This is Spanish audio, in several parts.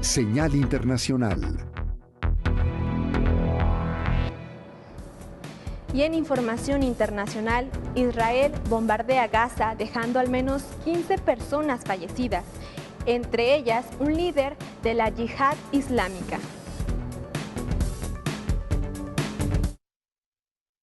Señal Internacional. Y en información internacional, Israel bombardea Gaza dejando al menos 15 personas fallecidas, entre ellas un líder de la Yihad Islámica.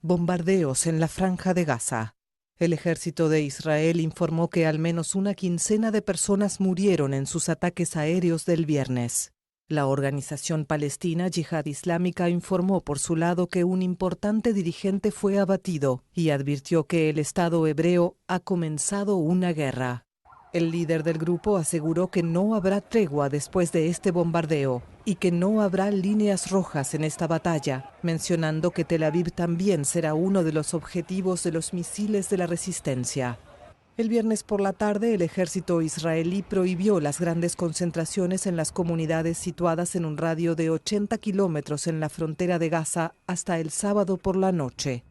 Bombardeos en la Franja de Gaza. El ejército de Israel informó que al menos una quincena de personas murieron en sus ataques aéreos del viernes. La organización palestina Yihad Islámica informó por su lado que un importante dirigente fue abatido y advirtió que el Estado hebreo ha comenzado una guerra. El líder del grupo aseguró que no habrá tregua después de este bombardeo y que no habrá líneas rojas en esta batalla, mencionando que Tel Aviv también será uno de los objetivos de los misiles de la resistencia. El viernes por la tarde, el ejército israelí prohibió las grandes concentraciones en las comunidades situadas en un radio de 80 kilómetros en la frontera de Gaza hasta el sábado por la noche.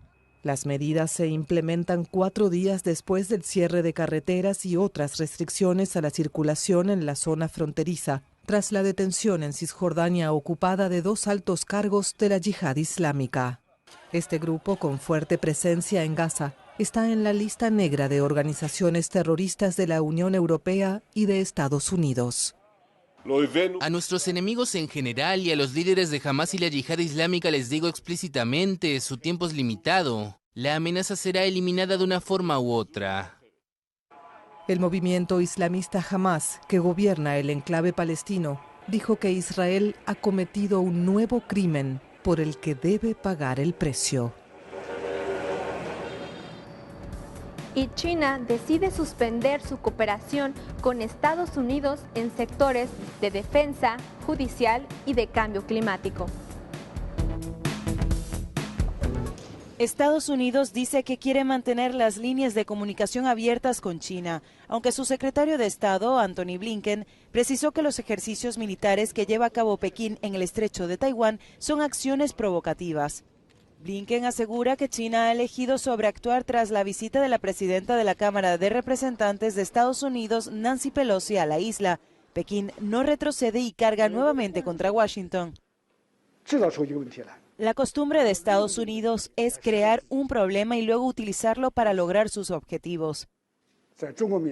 Las medidas se implementan 4 días después del cierre de carreteras y otras restricciones a la circulación en la zona fronteriza, tras la detención en Cisjordania ocupada de 2 altos cargos de la Yihad Islámica. Este grupo, con fuerte presencia en Gaza, está en la lista negra de organizaciones terroristas de la Unión Europea y de Estados Unidos. A nuestros enemigos en general y a los líderes de Hamás y la Yihad Islámica les digo explícitamente, su tiempo es limitado. La amenaza será eliminada de una forma u otra. El movimiento islamista Hamás, que gobierna el enclave palestino, dijo que Israel ha cometido un nuevo crimen por el que debe pagar el precio. Y China decide suspender su cooperación con Estados Unidos en sectores de defensa, judicial y de cambio climático. Estados Unidos dice que quiere mantener las líneas de comunicación abiertas con China, aunque su secretario de Estado, Antony Blinken, precisó que los ejercicios militares que lleva a cabo Pekín en el estrecho de Taiwán son acciones provocativas. Blinken asegura que China ha elegido sobreactuar tras la visita de la presidenta de la Cámara de Representantes de Estados Unidos, Nancy Pelosi, a la isla. Pekín no retrocede y carga nuevamente contra Washington. La costumbre de Estados Unidos es crear un problema y luego utilizarlo para lograr sus objetivos.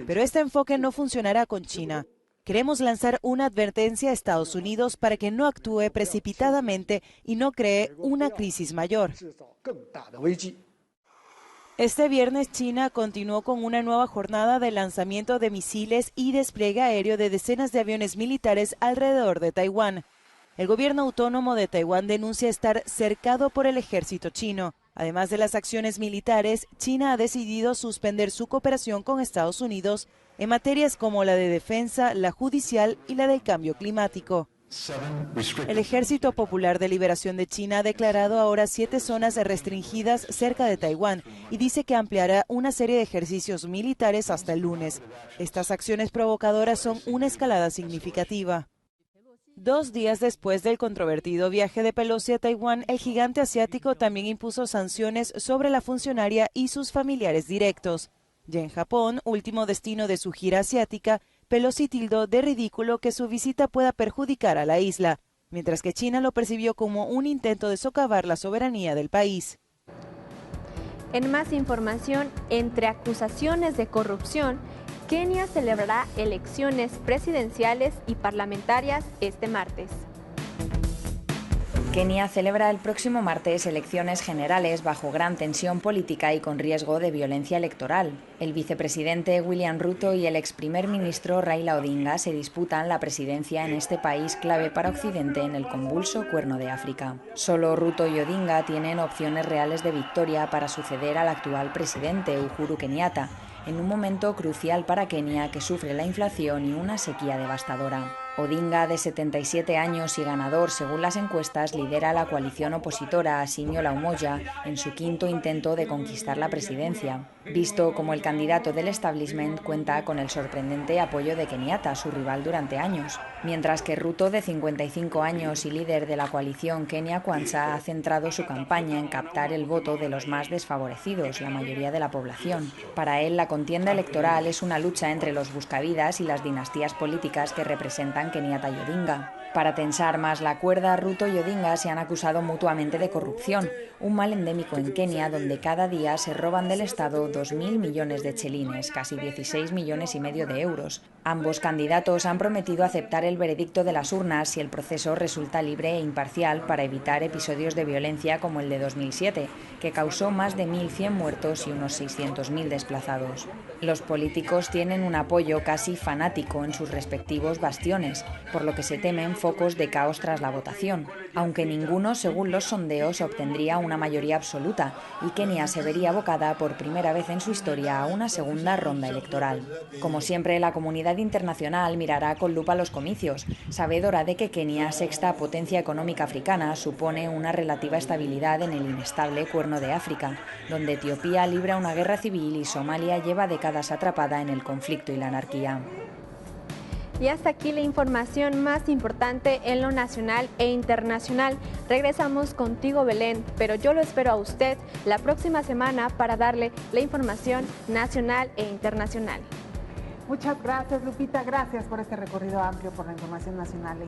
Pero este enfoque no funcionará con China. Queremos lanzar una advertencia a Estados Unidos para que no actúe precipitadamente y no cree una crisis mayor. Este viernes China continuó con una nueva jornada de lanzamiento de misiles y despliegue aéreo de decenas de aviones militares alrededor de Taiwán. El gobierno autónomo de Taiwán denuncia estar cercado por el ejército chino. Además de las acciones militares, China ha decidido suspender su cooperación con Estados Unidos en materias como la de defensa, la judicial y la del cambio climático. El Ejército Popular de Liberación de China ha declarado ahora 7 zonas restringidas cerca de Taiwán y dice que ampliará una serie de ejercicios militares hasta el lunes. Estas acciones provocadoras son una escalada significativa. 2 días después del controvertido viaje de Pelosi a Taiwán, el gigante asiático también impuso sanciones sobre la funcionaria y sus familiares directos. Ya en Japón, último destino de su gira asiática, Pelosi tildó de ridículo que su visita pueda perjudicar a la isla, mientras que China lo percibió como un intento de socavar la soberanía del país. En más información, entre acusaciones de corrupción, Kenia celebrará elecciones presidenciales y parlamentarias este martes. Kenia celebra el próximo martes elecciones generales bajo gran tensión política y con riesgo de violencia electoral. El vicepresidente William Ruto y el ex primer ministro Raila Odinga se disputan la presidencia en este país clave para Occidente en el convulso Cuerno de África. Solo Ruto y Odinga tienen opciones reales de victoria para suceder al actual presidente Uhuru Kenyatta, en un momento crucial para Kenia que sufre la inflación y una sequía devastadora. Odinga, de 77 años y ganador según las encuestas, lidera la coalición opositora Azimio la Umoja en su 5º intento de conquistar la presidencia. Visto como el candidato del establishment, cuenta con el sorprendente apoyo de Kenyatta, su rival durante años. Mientras que Ruto, de 55 años y líder de la coalición Kenya Kwanza, ha centrado su campaña en captar el voto de los más desfavorecidos, la mayoría de la población. Para él, la contienda electoral es una lucha entre los buscavidas y las dinastías políticas que representan representan Kenyatta y Odinga. Para tensar más la cuerda, Ruto y Odinga se han acusado mutuamente de corrupción, un mal endémico en Kenia donde cada día se roban del Estado 2.000 millones de chelines, casi 16,5 millones de euros. Ambos candidatos han prometido aceptar el veredicto de las urnas si el proceso resulta libre e imparcial para evitar episodios de violencia como el de 2007, que causó más de 1.100 muertos y unos 600.000 desplazados. Los políticos tienen un apoyo casi fanático en sus respectivos bastiones, por lo que se temen focos de caos tras la votación, aunque ninguno, según los sondeos, obtendría una mayoría absoluta y Kenia se vería abocada por primera vez en su historia a una segunda ronda electoral. Como siempre, la comunidad internacional mirará con lupa los comicios, sabedora de que Kenia, sexta potencia económica africana, supone una relativa estabilidad en el inestable Cuerno de África, donde Etiopía libra una guerra civil y Somalia lleva décadas atrapada en el conflicto y la anarquía. Y hasta aquí la información más importante en lo nacional e internacional. Regresamos contigo, Belén, pero yo lo espero a usted la próxima semana para darle la información nacional e internacional. Muchas gracias, Lupita. Gracias por este recorrido amplio por la información nacional.